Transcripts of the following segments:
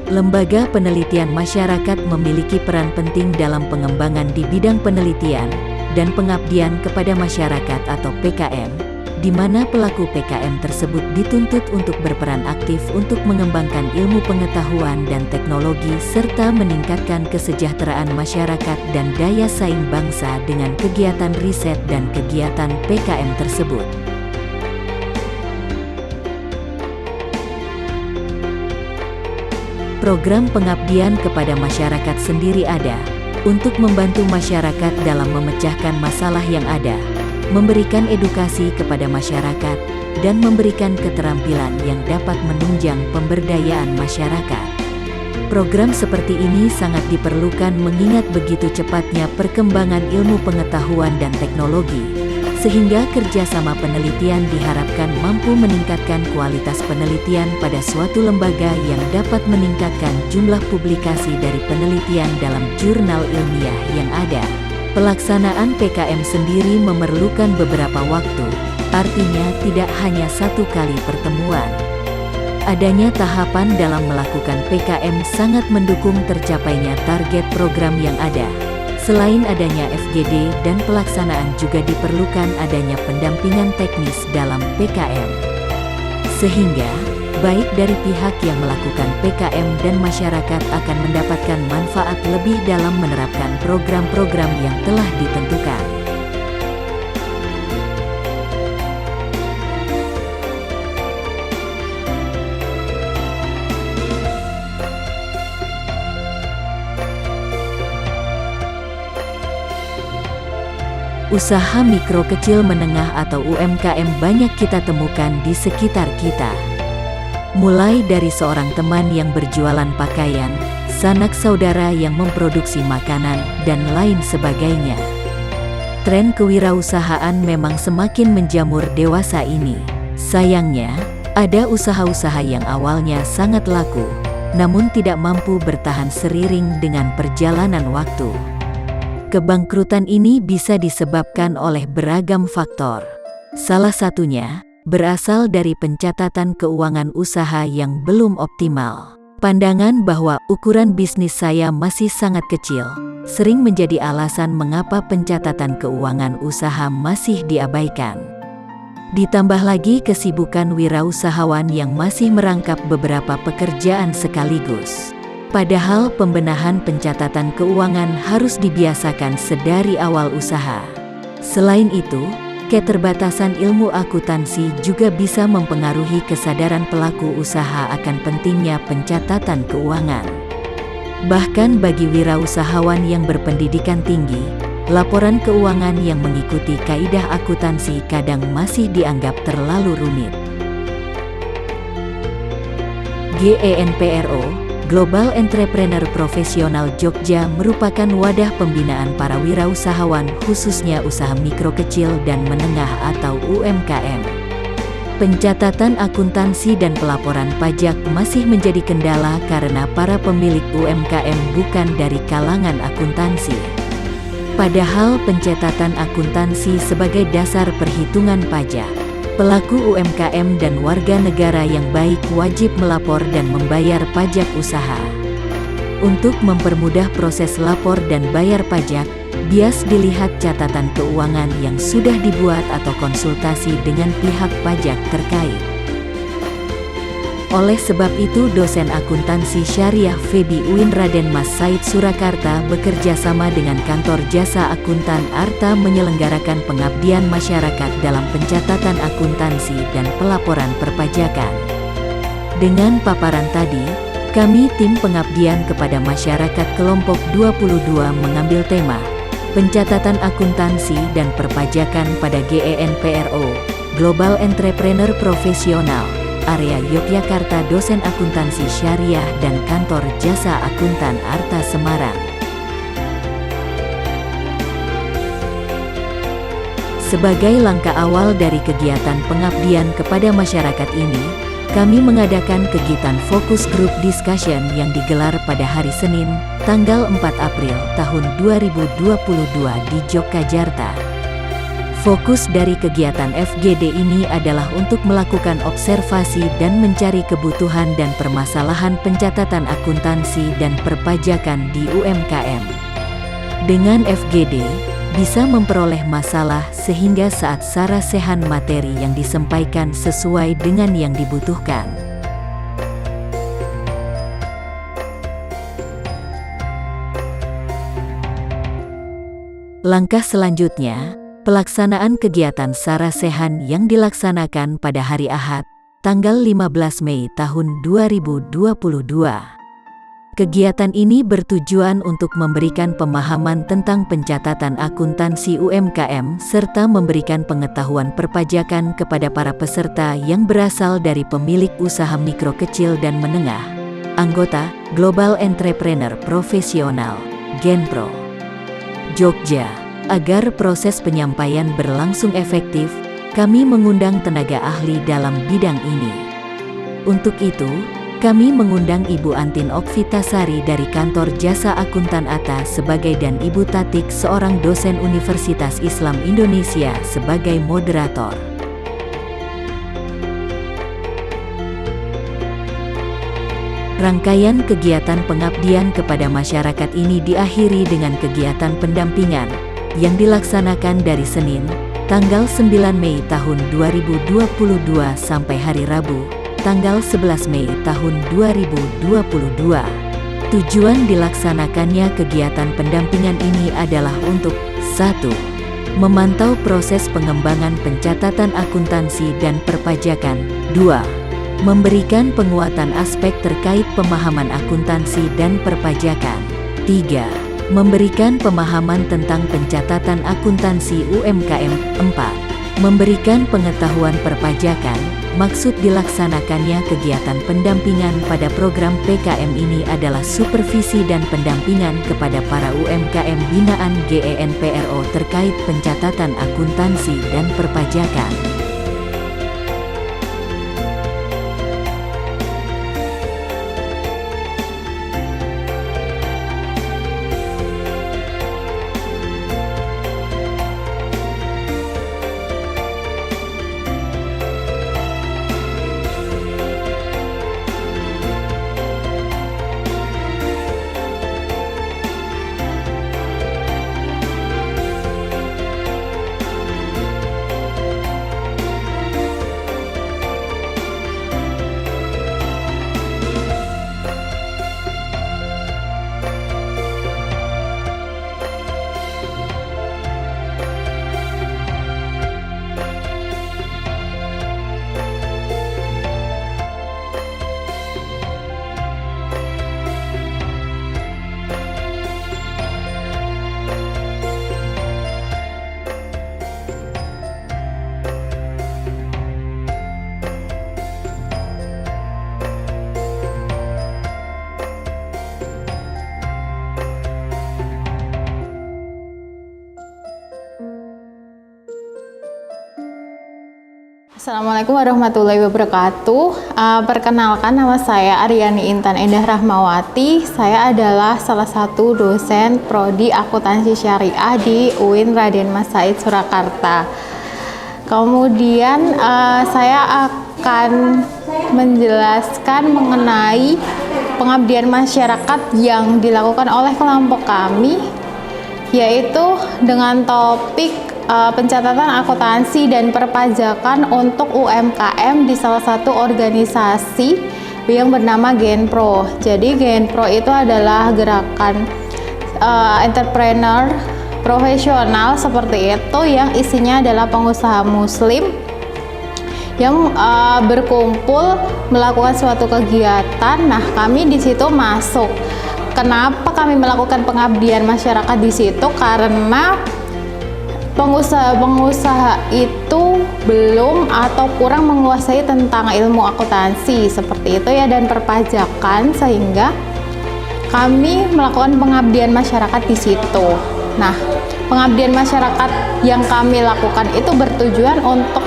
Lembaga penelitian masyarakat memiliki peran penting dalam pengembangan di bidang penelitian dan pengabdian kepada masyarakat atau PKM, di mana pelaku PKM tersebut dituntut untuk berperan aktif untuk mengembangkan ilmu pengetahuan dan teknologi serta meningkatkan kesejahteraan masyarakat dan daya saing bangsa dengan kegiatan riset dan kegiatan PKM tersebut. Program pengabdian kepada masyarakat sendiri ada untuk membantu masyarakat dalam memecahkan masalah yang ada, memberikan edukasi kepada masyarakat, dan memberikan keterampilan yang dapat menunjang pemberdayaan masyarakat. Program seperti ini sangat diperlukan mengingat begitu cepatnya perkembangan ilmu pengetahuan dan teknologi, sehingga kerjasama penelitian diharapkan mampu meningkatkan kualitas penelitian pada suatu lembaga yang dapat meningkatkan jumlah publikasi dari penelitian dalam jurnal ilmiah yang ada. Pelaksanaan PKM sendiri memerlukan beberapa waktu, artinya tidak hanya satu kali pertemuan. Adanya tahapan dalam melakukan PKM sangat mendukung tercapainya target program yang ada. Selain adanya FGD dan pelaksanaan juga diperlukan adanya pendampingan teknis dalam PKM. Sehingga, baik dari pihak yang melakukan PKM dan masyarakat akan mendapatkan manfaat lebih dalam menerapkan program-program yang telah ditentukan. Usaha mikro kecil menengah atau UMKM banyak kita temukan di sekitar kita. Mulai dari seorang teman yang berjualan pakaian, sanak saudara yang memproduksi makanan, dan lain sebagainya. Tren kewirausahaan memang semakin menjamur dewasa ini. Sayangnya, ada usaha-usaha yang awalnya sangat laku, namun tidak mampu bertahan seiring dengan perjalanan waktu. Kebangkrutan ini bisa disebabkan oleh beragam faktor. Salah satunya berasal dari pencatatan keuangan usaha yang belum optimal. Pandangan bahwa ukuran bisnis saya masih sangat kecil sering menjadi alasan mengapa pencatatan keuangan usaha masih diabaikan. Ditambah lagi kesibukan wirausahawan yang masih merangkap beberapa pekerjaan sekaligus. Padahal pembenahan pencatatan keuangan harus dibiasakan sedari awal usaha. Selain itu, keterbatasan ilmu akuntansi juga bisa mempengaruhi kesadaran pelaku usaha akan pentingnya pencatatan keuangan. Bahkan bagi wirausahawan yang berpendidikan tinggi, laporan keuangan yang mengikuti kaidah akuntansi kadang masih dianggap terlalu rumit. GENPRO Global Entrepreneur Profesional Jogja merupakan wadah pembinaan para wirausahawan khususnya usaha mikro kecil dan menengah atau UMKM. Pencatatan akuntansi dan pelaporan pajak masih menjadi kendala karena para pemilik UMKM bukan dari kalangan akuntansi. Padahal pencatatan akuntansi sebagai dasar perhitungan pajak. Pelaku UMKM dan warga negara yang baik wajib melapor dan membayar pajak usaha. Untuk mempermudah proses lapor dan bayar pajak, bias dilihat catatan keuangan yang sudah dibuat atau konsultasi dengan pihak pajak terkait. Oleh sebab itu dosen akuntansi syariah FEBI UIN Raden Mas Said Surakarta bekerja sama dengan kantor jasa akuntan Arta menyelenggarakan pengabdian masyarakat dalam pencatatan akuntansi dan pelaporan perpajakan. Dengan paparan tadi, kami tim pengabdian kepada masyarakat kelompok 22 mengambil tema pencatatan akuntansi dan perpajakan pada GENPRO Global Entrepreneur Profesional Area Yogyakarta, dosen akuntansi syariah dan kantor jasa akuntan Arta Semarang. Sebagai langkah awal dari kegiatan pengabdian kepada masyarakat ini, kami mengadakan kegiatan fokus group discussion yang digelar pada hari Senin, tanggal 4 April tahun 2022 di Yogyakarta. Fokus dari kegiatan FGD ini adalah untuk melakukan observasi dan mencari kebutuhan dan permasalahan pencatatan akuntansi dan perpajakan di UMKM. Dengan FGD, bisa memperoleh masalah sehingga saat sarasehan materi yang disampaikan sesuai dengan yang dibutuhkan. Langkah selanjutnya, pelaksanaan kegiatan sarasehan yang dilaksanakan pada hari Ahad, tanggal 15 Mei tahun 2022. Kegiatan ini bertujuan untuk memberikan pemahaman tentang pencatatan akuntansi UMKM serta memberikan pengetahuan perpajakan kepada para peserta yang berasal dari pemilik usaha mikro kecil dan menengah, anggota Global Entrepreneur Profesional, Genpro, Jogja. Agar proses penyampaian berlangsung efektif, kami mengundang tenaga ahli dalam bidang ini. Untuk itu, kami mengundang Ibu Antin Okvitasari dari Kantor Jasa Akuntan ATA sebagai dan Ibu Tatik seorang dosen Universitas Islam Indonesia sebagai moderator. Rangkaian kegiatan pengabdian kepada masyarakat ini diakhiri dengan kegiatan pendampingan yang dilaksanakan dari Senin, tanggal 9 Mei tahun 2022 sampai hari Rabu, tanggal 11 Mei tahun 2022. Tujuan dilaksanakannya kegiatan pendampingan ini adalah untuk 1. Memantau proses pengembangan pencatatan akuntansi dan perpajakan. 2. Memberikan penguatan aspek terkait pemahaman akuntansi dan perpajakan. 3. Memberikan pemahaman tentang pencatatan akuntansi UMKM. 4. Memberikan pengetahuan perpajakan. Maksud dilaksanakannya kegiatan pendampingan pada program PKM ini adalah supervisi dan pendampingan kepada para UMKM binaan GENPRO terkait pencatatan akuntansi dan perpajakan. Assalamualaikum warahmatullahi wabarakatuh. Perkenalkan, nama saya Aryani Intan Endah Rahmawati. Saya adalah salah satu dosen Prodi Akuntansi Syariah di UIN Raden Mas Said Surakarta. Kemudian saya akan menjelaskan mengenai pengabdian masyarakat yang dilakukan oleh kelompok kami, yaitu dengan topik pencatatan akuntansi dan perpajakan untuk UMKM di salah satu organisasi yang bernama Genpro. Jadi Genpro itu adalah gerakan entrepreneur profesional seperti itu, yang isinya adalah pengusaha muslim yang berkumpul melakukan suatu kegiatan. Nah, kami di situ masuk. Kenapa kami melakukan pengabdian masyarakat di situ? Karena pengusaha-pengusaha itu belum atau kurang menguasai tentang ilmu akuntansi seperti itu ya, dan perpajakan, sehingga kami melakukan pengabdian masyarakat di situ. Nah, pengabdian masyarakat yang kami lakukan itu bertujuan untuk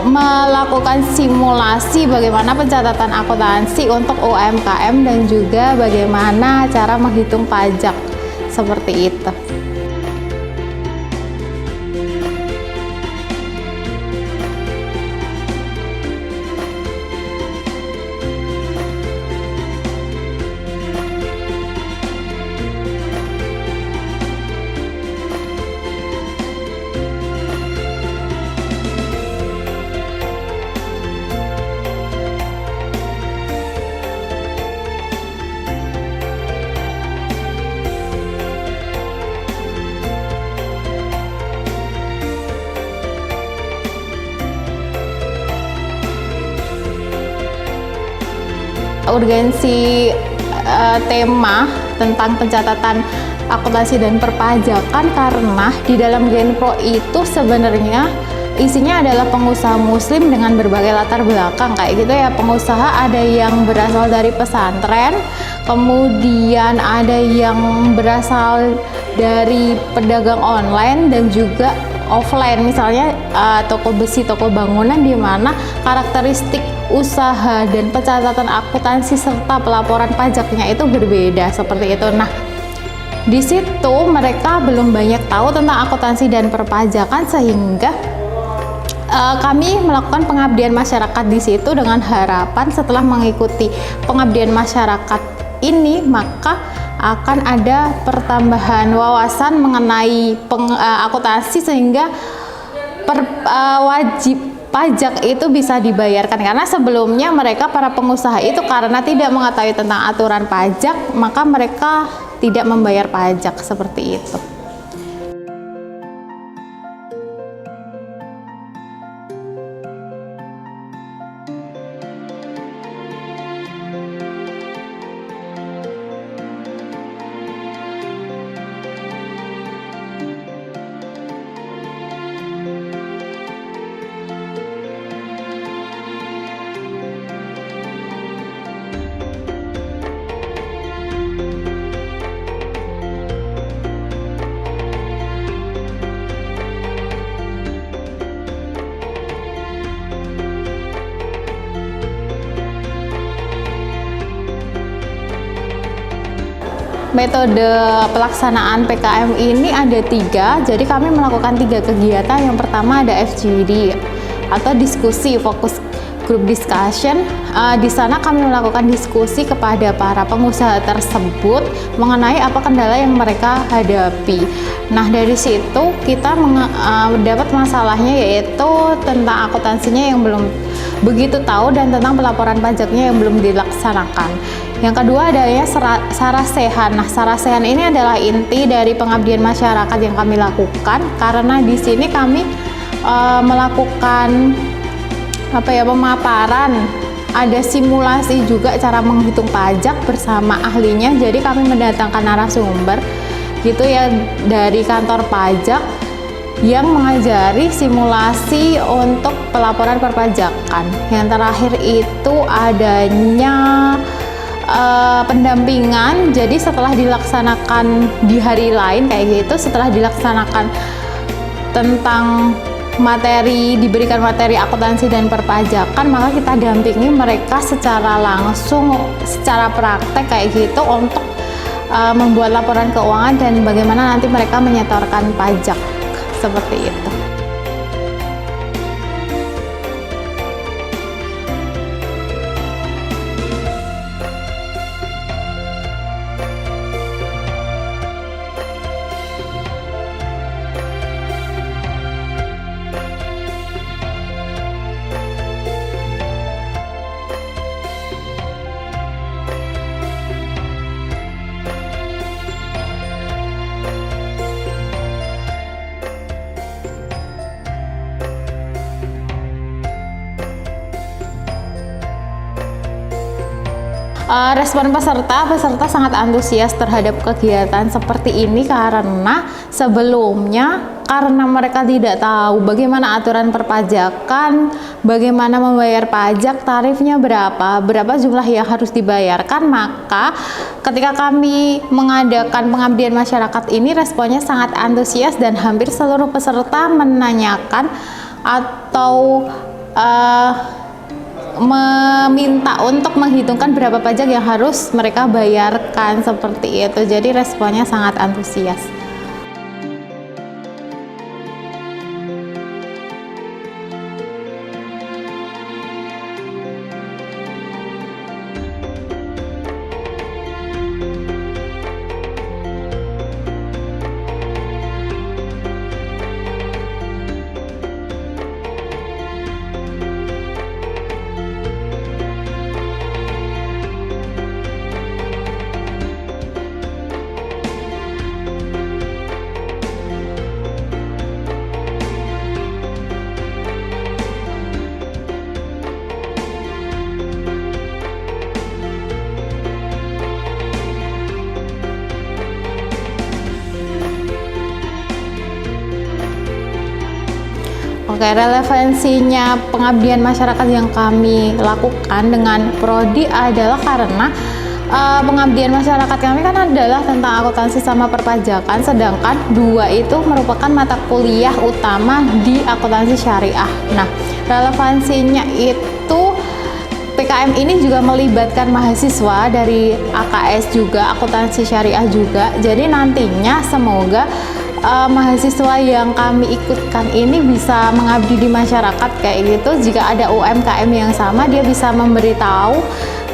melakukan simulasi bagaimana pencatatan akuntansi untuk UMKM dan juga bagaimana cara menghitung pajak seperti itu. urgensi tema tentang pencatatan akuntansi dan perpajakan, karena di dalam Genpro itu sebenarnya isinya adalah pengusaha muslim dengan berbagai latar belakang kayak gitu ya. Pengusaha ada yang berasal dari pesantren, kemudian ada yang berasal dari pedagang online dan juga offline, misalnya toko besi, toko bangunan, di mana karakteristik usaha dan pencatatan akuntansi serta pelaporan pajaknya itu berbeda seperti itu. Nah, di situ mereka belum banyak tahu tentang akuntansi dan perpajakan, sehingga kami melakukan pengabdian masyarakat di situ dengan harapan setelah mengikuti pengabdian masyarakat ini maka akan ada pertambahan wawasan mengenai akuntansi, sehingga wajib pajak itu bisa dibayarkan. Karena sebelumnya mereka para pengusaha itu karena tidak mengetahui tentang aturan pajak, maka mereka tidak membayar pajak seperti itu. Metode pelaksanaan PKM ini ada 3, jadi kami melakukan 3 kegiatan. Yang pertama ada FGD atau diskusi fokus group discussion. Di sana kami melakukan diskusi kepada para pengusaha tersebut mengenai apa kendala yang mereka hadapi. Nah, dari situ kita mendapat masalahnya, yaitu tentang akuntansinya yang belum begitu tahu dan tentang pelaporan pajaknya yang belum dilaksanakan. Yang kedua adanya sarasehan. Nah, sarasehan ini adalah inti dari pengabdian masyarakat yang kami lakukan, karena di sini kami melakukan pemaparan, ada simulasi juga cara menghitung pajak bersama ahlinya. Jadi kami mendatangkan narasumber gitu ya dari kantor pajak yang mengajari simulasi untuk pelaporan perpajakan. Yang terakhir itu adanya pendampingan. Jadi setelah dilaksanakan di hari lain kayak gitu, setelah dilaksanakan tentang diberikan materi akuntansi dan perpajakan, maka kita dampingi mereka secara langsung, secara praktek kayak gitu untuk membuat laporan keuangan dan bagaimana nanti mereka menyetorkan pajak seperti itu. Respon peserta sangat antusias terhadap kegiatan seperti ini, karena sebelumnya karena mereka tidak tahu bagaimana aturan perpajakan, bagaimana membayar pajak, tarifnya berapa jumlah yang harus dibayarkan, maka ketika kami mengadakan pengabdian masyarakat ini responnya sangat antusias dan hampir seluruh peserta menanyakan atau meminta untuk menghitungkan berapa pajak yang harus mereka bayarkan seperti itu. Jadi responnya sangat antusias. Oke, relevansinya pengabdian masyarakat yang kami lakukan dengan prodi adalah karena pengabdian masyarakat kami kan adalah tentang akuntansi sama perpajakan, sedangkan dua itu merupakan mata kuliah utama di akuntansi syariah. Nah, relevansinya itu PKM ini juga melibatkan mahasiswa dari AKS juga, akuntansi syariah juga. Jadi nantinya semoga mahasiswa yang kami ikutkan ini bisa mengabdi di masyarakat kayak gitu. Jika ada UMKM yang sama, dia bisa memberitahu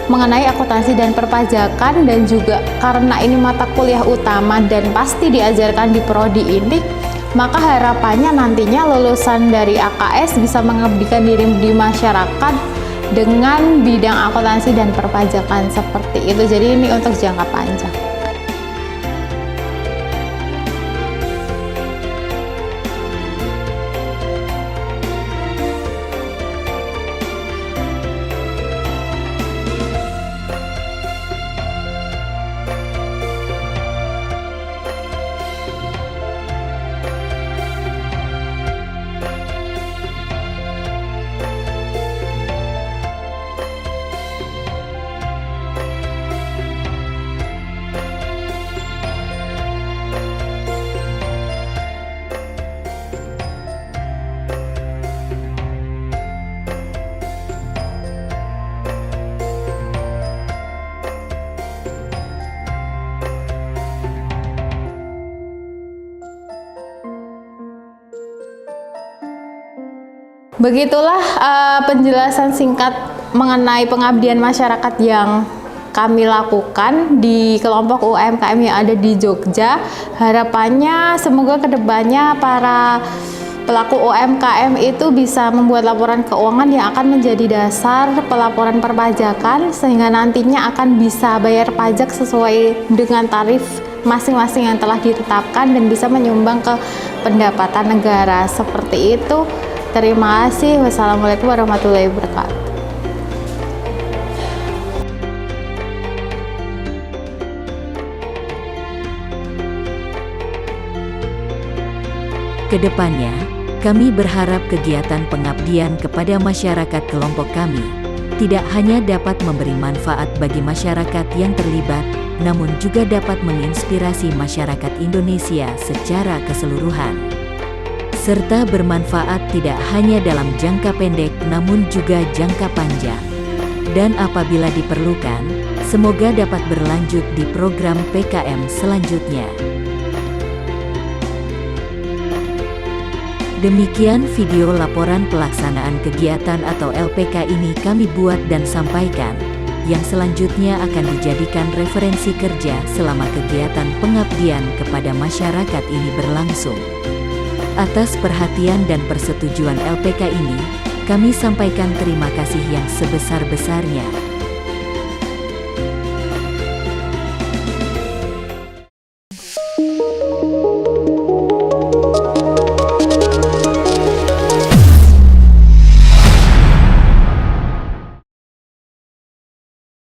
mengenai akuntansi dan perpajakan, dan juga karena ini mata kuliah utama dan pasti diajarkan di prodi ini, maka harapannya nantinya lulusan dari AKS bisa mengabdikan diri di masyarakat dengan bidang akuntansi dan perpajakan seperti itu. Jadi ini untuk jangka panjang. Begitulah penjelasan singkat mengenai pengabdian masyarakat yang kami lakukan di kelompok UMKM yang ada di Jogja. Harapannya semoga kedepannya para pelaku UMKM itu bisa membuat laporan keuangan yang akan menjadi dasar pelaporan perpajakan, sehingga nantinya akan bisa bayar pajak sesuai dengan tarif masing-masing yang telah ditetapkan dan bisa menyumbang ke pendapatan negara. Seperti itu. Terima kasih. Wassalamualaikum warahmatullahi wabarakatuh. Kedepannya, kami berharap kegiatan pengabdian kepada masyarakat kelompok kami tidak hanya dapat memberi manfaat bagi masyarakat yang terlibat, namun juga dapat menginspirasi masyarakat Indonesia secara keseluruhan, serta bermanfaat tidak hanya dalam jangka pendek namun juga jangka panjang. Dan apabila diperlukan, semoga dapat berlanjut di program PKM selanjutnya. Demikian video laporan pelaksanaan kegiatan atau LPK ini kami buat dan sampaikan, yang selanjutnya akan dijadikan referensi kerja selama kegiatan pengabdian kepada masyarakat ini berlangsung. Atas perhatian dan persetujuan LPK ini, kami sampaikan terima kasih yang sebesar-besarnya.